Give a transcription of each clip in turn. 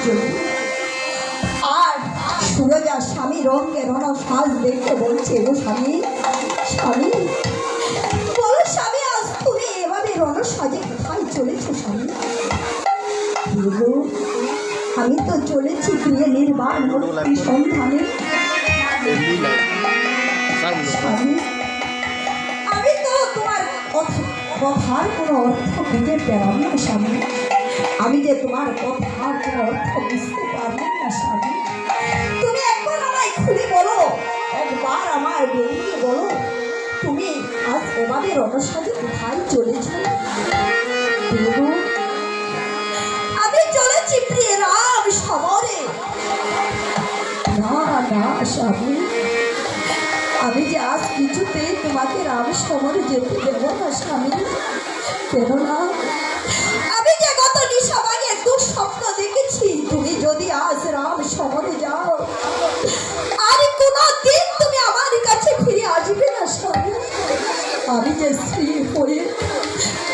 চলি। আর সুরজা স্বামী রঙে রণ সাজ দেখে বলছে, গো স্বামী, স্বামী বলো স্বামী, আজ তুমি এভাবে রণ সাজে কোথায় চলেছো স্বামী? আমি তো চলেছি প্রিয় নির্বাণ মুক্তি সন্ধানে। আমি তো তোমার কথার কোনো অর্থ খুঁজে পেলাম না স্বামী। আমি যে তোমার কথার কোনো অর্থ বুঝতে পারলাম না স্বামী। তুমি একবার আমায় খুলে বলো, একবার আমায় বেরিয়ে বলো, তুমি আজ এভাবে রণসাজে কোথায় চলেছ? আমি চলেছি প্রিয় রাম সমরে। না না স্বামী, আমি যে আজ কিছুতেই তোমাকে রাম সমরে যেতে দেব না স্বামী। কেননা আমি যে গত নিশাবাগে দুঃস্বপ্ন দেখেছি, তুমি যদি আজ রাম সমরে যাও আর কোনো দিন তুমি আমার কাছে ফিরে আসবে না স্বামী। আমি যে স্ত্রী হয়ে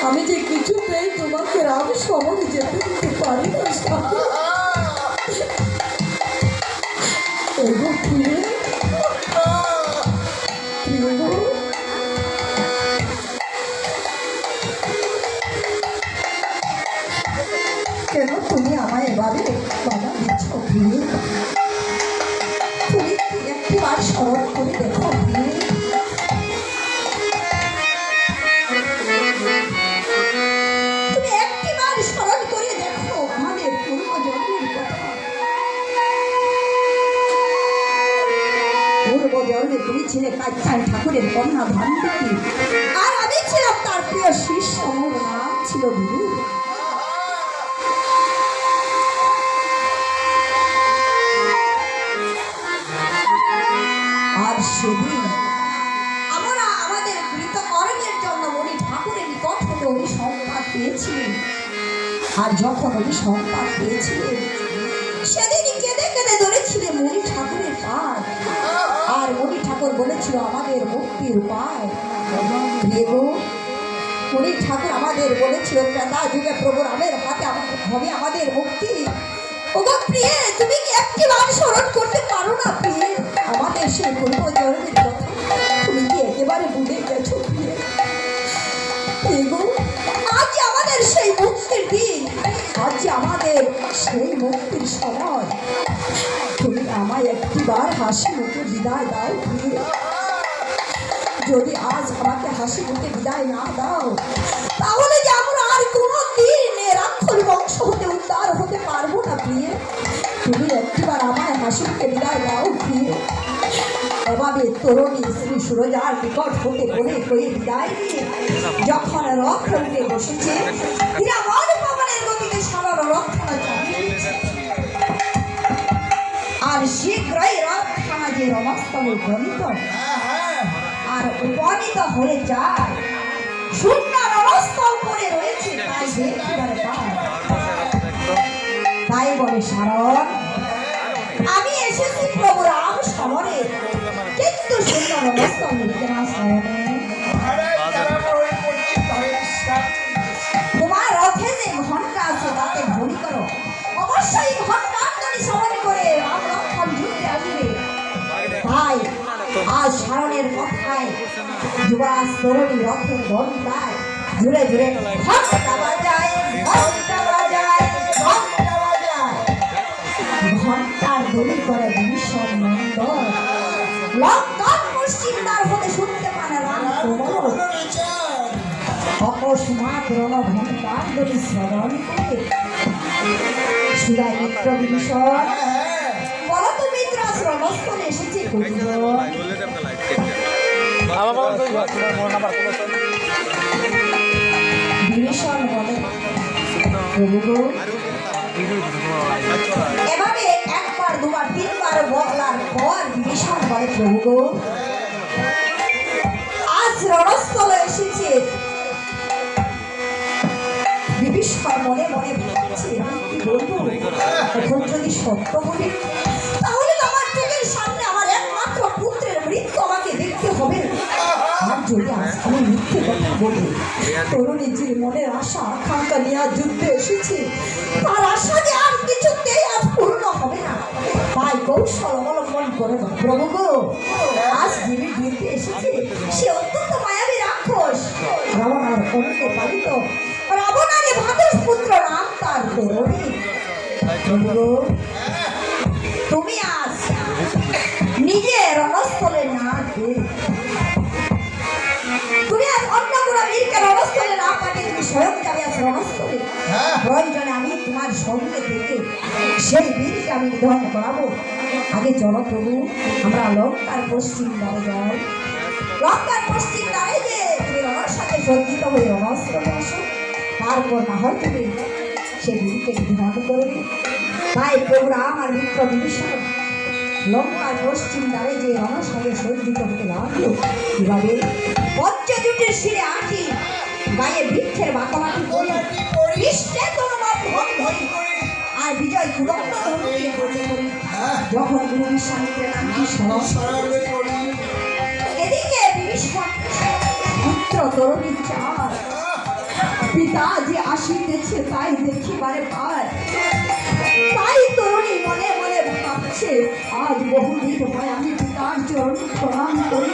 আমি যে কিছুতেই তোমাকে রাম সমরে যেতে দিতে পারি না স্বামী। কেন তুমি আমায় এভাবে বাধা দিচ্ছ? তুমি একটিবার স্মরণ করে দেখো, তুমি একটিবার স্মরণ করে দেখো আমাদের পূর্বজন্মের কথা। পূর্বজন্মে তুমি ছিলে কাঞ্চন ঠাকুরের কন্যা ধানবতী, আর আমি ছিলাম তার প্রিয় শিষ্য, আমার নাম ছিল বিদু। আর সেদিন আমরা আমাদের কৃতকর্মের জন্য উনি ঠাকুরের নিকট হতে উনি সংবাদ পেয়েছিলেন। আর যখন উনি সংবাদ পেয়েছিলেন, সেদিনই কেঁদে কেঁদে ধরেছিলেন মণি ঠাকুরের পায়। আর মণি ঠাকুর বলেছিল আমাদের মুক্তির উপায়। মণি ঠাকুর আমাদের বলেছিল ত্রেতা যুগে প্রভু রামের হাতে হবে আমাদের মুক্তি। ওগো প্রিয়ে, তুমি কি একটিবার স্মরণ করতে পারো না প্রিয়ে আমাদের সেই পূর্বজন্মের কথা? তুমি কি একেবারে ভুলে গেছো প্রিয়ে? আজ আমাদের সেই মুক্তির দিন, আজ আমাদের সেই মুক্তির সময়। তুমি আমায় একটিবার হাসি মুখে বিদায় দাও প্রিয়ে। যদি আজ আমাকে হাসি মুখে বিদায় না দাও, তাহলে যে আমরা আর কোনো দিন রাক্ষস বংশ হতে উদ্ধার হতে পারবো না প্রিয়ে। তুমি একটিবার আমায় হাসি মুখে বিদায় দাও প্রিয়ে। এভাবে তরুণী শ্রী সুরজার নিকট হতে বলে কয়ে বিদায় নিয়ে যখন রথ উঠে বসেছে, হীরামন পবনের গতিতে সারার রথখানা চালিয়ে আর শীঘ্রই রথখানা যে রণস্থলে উপনীত আর উপনীত হয়ে যায়, শূন্য রণস্থল পড়ে রয়েছে, তাই দেখিবারে পায়। তাই বলে সারণ, আমি এসেছি প্রভু রাম সমরে, কিন্তু শূন্য রণস্থল নিতে না শরণে। তোমার রথে যে ঘন্টা আছে তাতে ধ্বনি করো, অবশ্যই ঘন্টার ধ্বনি স্মরণ করে রাম লক্ষণ যুদ্ধে আসবে। তাই আজ সারণের কথায় যুবরাজ তরুণী রথের ঘন্টায় জুড়ে জুড়ে ঘন্টা বাজায়, ঘন্টা বাজায়, ঘন্টা বাজায়। ঘন্টার ধ্বনি করে ভীষণ নন্দন লঙ্কার পশ্চিম দ্বার হতে শুনতে পানে রাম কোমল। অকস্মাৎ রণ ঘন্টার ধ্বনি শ্রবণ করে সুরায় মিত্র বিভীষণ বলো তো মিত্র রণস্থলে এসেছে কতজন? বিভীষণ বলে, এভাবে একবার দুবার তিনবার বলার পর বিভীষণ বলে, প্রভু গো, আজ রণস্থলে এসেছে। বিভীষণ মনে মনে ভাবছে, কি বলবো, এখন যদি সত্য বলি তাহলে তো আমার চোখের সামনে আমার একমাত্র পুত্রের মৃত্যু আমাকে দেখতে হবে। আর যদি আজকে মিথ্যে কথা বলি, তরুণী যে মনের আশা আকাঙ্ক্ষা নিয়ে যুদ্ধে এসেছে, তার আশা যে আর কিছুতেই রাবণানি ভাতের পুত্র রাম তার তরুণী। তুমি আজ নিজে রণস্থলে না গিয়ে, তুমি আজ অন্য কোনো বীরকে রণস্থলে না পাঠিয়ে তুমি স্বয়ং যাবে আজ রণস্থলে। প্রয়োজনে আমি তোমার সঙ্গে থেকে সেই বীরকে আমি নিধন করাবো। আগে চলো প্রভু, আমরা লঙ্কার পশ্চিম দ্বারে যাই। লঙ্কার পশ্চিম দ্বারে যে তুমি রণর সাথে সজ্জিত হয়ে রণস্থলে আসো, তারপর না হয় তুমি সেই বীরকে নিধন করবে। তাই প্রভু রাম আর মিত্র বিভীষণ লঙ্কার পশ্চিম দ্বারে যে রণর সাথে সজ্জিত হতে লাগলো। কিভাবে পঞ্চজুটের শিরে আঁটি, গায়ে বৃক্ষের বাতামাটি করি, কৃষ্ণে তোমার ধরি আর বিজয় কুদণ্ড ধনুকে ধরে করি। যখন গুরু বিশ্বামিত্রের নামটি স্মরণ করি, এদিকে বিভীষণ পুত্র তরুণী চার, পিতা যে আসিতেছে তাই দেখিবারে পায়। তাই তরুণী মনে মনে ভাবছে, আজ বহুদিন হয় আমি পিতার চরণ প্রণাম করি।